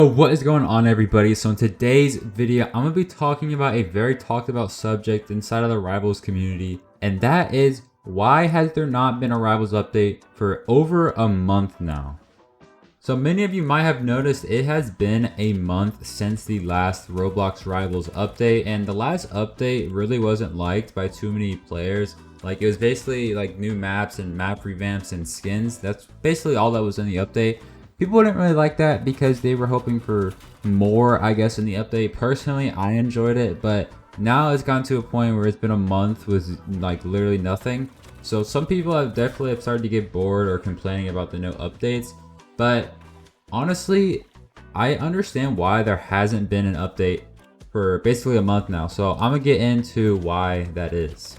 What is going on, everybody? So in today's video, I'm going to be talking about a very talked about subject inside of the Rivals community, and that is, why has there not been a Rivals update for over a month now? So many of you might have noticed it has been a month since the last Roblox Rivals update, and the last update really wasn't liked by too many players. Like, it was basically like new maps and map revamps and skins. That's basically all that was in the update. People didn't really like that because they were hoping for more, I guess, in the update. Personally, I enjoyed it, but now it's gotten to a point where it's been a month with like literally nothing. So some people have definitely started to get bored or complaining about the no updates. But honestly, I understand why there hasn't been an update for basically a month now. So I'm gonna get into why that is.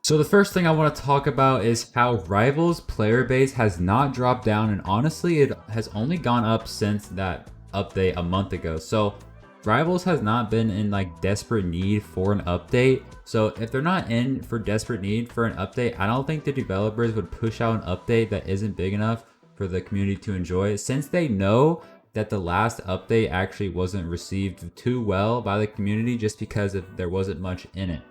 So the first thing I want to talk about is how Rivals player base has not dropped down, and honestly it has only gone up since that update a month ago. So Rivals has not been in like desperate need for an update. So if they're not in for desperate need for an update, I don't think the developers would push out an update that isn't big enough for the community to enjoy, since they know that the last update actually wasn't received too well by the community just because there wasn't much in it.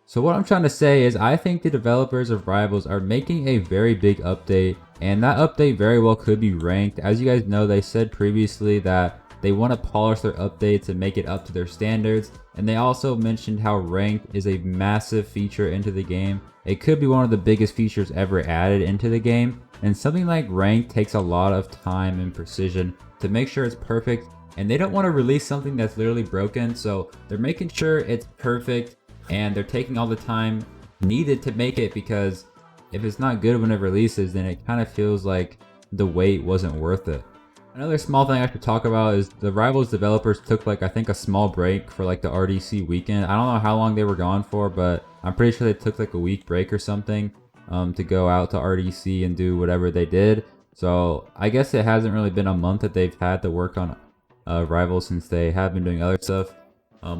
So what I'm trying to say is, I think the developers of Rivals are making a very big update, and that update very well could be ranked. As you guys know, they said previously that they want to polish their updates and make it up to their standards, and they also mentioned how ranked is a massive feature into the game. It could be one of the biggest features ever added into the game, and something like ranked takes a lot of time and precision to make sure it's perfect, and they don't want to release something that's literally broken, so they're making sure it's perfect. And they're taking all the time needed to make it, because if it's not good when it releases, then it kind of feels like the wait wasn't worth it. Another small thing I should talk about is the Rivals developers took like, I think, a small break for like the RDC weekend. I don't know how long they were gone for, but I'm pretty sure they took like a week break or something to go out to RDC and do whatever they did. So I guess it hasn't really been a month that they've had to work on Rivals, since they have been doing other stuff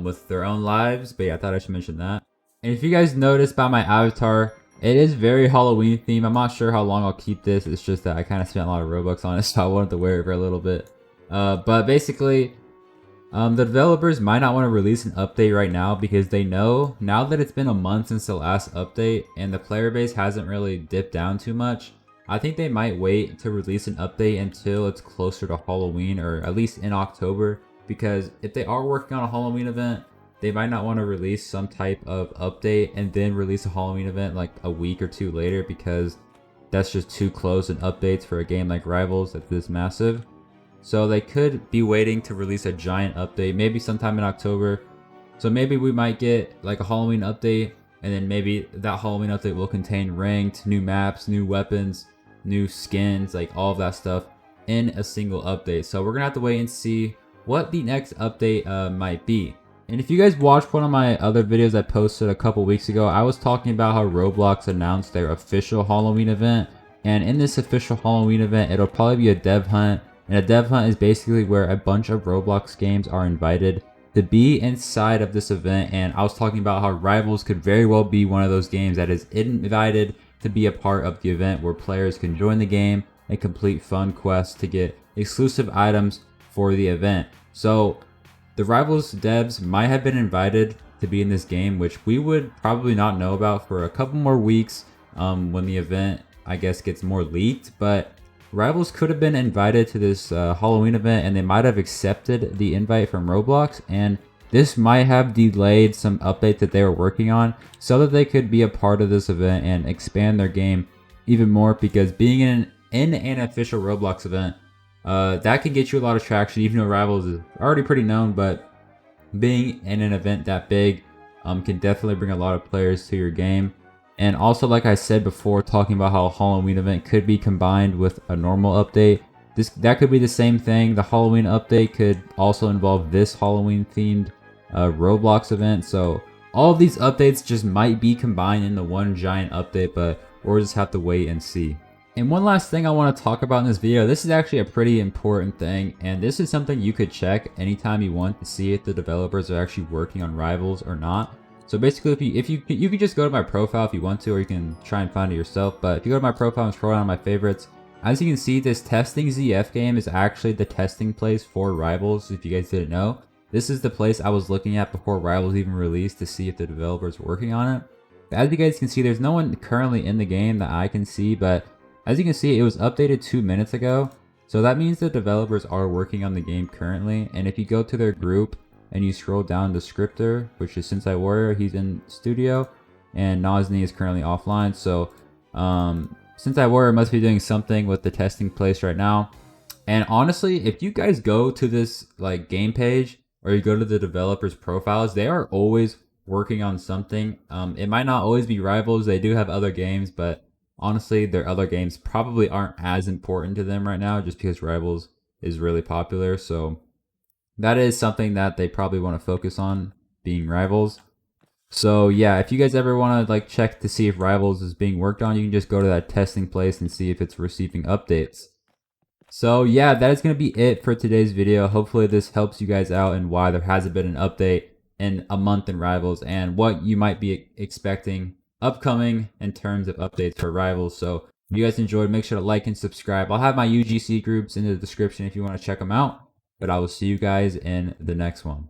with their own lives. But yeah, I thought I should mention that. And if you guys noticed by my avatar, it is very Halloween themed. I'm not sure how long I'll keep this. It's just that I kind of spent a lot of Robux on it, so I wanted to wear it for a little bit. But basically, the developers might not want to release an update right now, because they know now that it's been a month since the last update and the player base hasn't really dipped down too much. I think they might wait to release an update until it's closer to Halloween, or at least in October. Because if they are working on a Halloween event, they might not want to release some type of update and then release a Halloween event like a week or two later, because that's just too close in updates for a game like Rivals that's this massive. So they could be waiting to release a giant update, maybe sometime in October. So maybe we might get like a Halloween update, and then maybe that Halloween update will contain ranked, new maps, new weapons, new skins, like all of that stuff in a single update. So we're gonna have to wait and see what the next update might be. And if you guys watched one of my other videos I posted a couple weeks ago, I was talking about how Roblox announced their official Halloween event. And in this official Halloween event, it'll probably be a dev hunt. And a dev hunt is basically where a bunch of Roblox games are invited to be inside of this event. And I was talking about how Rivals could very well be one of those games that is invited to be a part of the event, where players can join the game and complete fun quests to get exclusive items for the event. So the Rivals devs might have been invited to be in this game, which we would probably not know about for a couple more weeks when the event, I guess, gets more leaked. But Rivals could have been invited to this Halloween event, and they might have accepted the invite from Roblox, and this might have delayed some update that they were working on so that they could be a part of this event and expand their game even more, because being in an official Roblox event, that can get you a lot of traction, even though Rivals is already pretty known. But being in an event that big can definitely bring a lot of players to your game. And also, like I said before, talking about how a Halloween event could be combined with a normal update, that could be the same thing. The Halloween update could also involve this Halloween themed Roblox event. So all of these updates just might be combined into one giant update, but we'll just have to wait and see. And one last thing I want to talk about in this video, this is actually a pretty important thing, and this is something you could check anytime you want to see if the developers are actually working on Rivals or not. So basically, if you can just go to my profile if you want to, or you can try and find it yourself. But if you go to my profile and scroll down my favorites, As you can see, this testing ZF game is actually the testing place for Rivals, if you guys didn't know. This is the place I was looking at before Rivals even released to see if the developers were working on it. As you guys can see, there's no one currently in the game that I can see, but as you can see, it was updated 2 minutes ago. So that means the developers are working on the game currently. And if you go to their group and you scroll down to Scripter, which is Sensei Warrior, he's in studio, and Nozni is currently offline. So Sensei Warrior must be doing something with the testing place right now. And honestly, if you guys go to this like game page or you go to the developers profiles, they are always working on something. It might not always be Rivals. They do have other games, but honestly, their other games probably aren't as important to them right now just because Rivals is really popular. So that is something that they probably want to focus on, being Rivals. So yeah, if you guys ever want to like check to see if Rivals is being worked on, you can just go to that testing place and see if it's receiving updates. So yeah, that is going to be it for today's video. Hopefully this helps you guys out and why there hasn't been an update in a month in Rivals and what you might be expecting upcoming in terms of updates for Rivals. So if you guys enjoyed, make sure to like and subscribe. I'll have my UGC groups in the description if you want to check them out. But I will see you guys in the next one.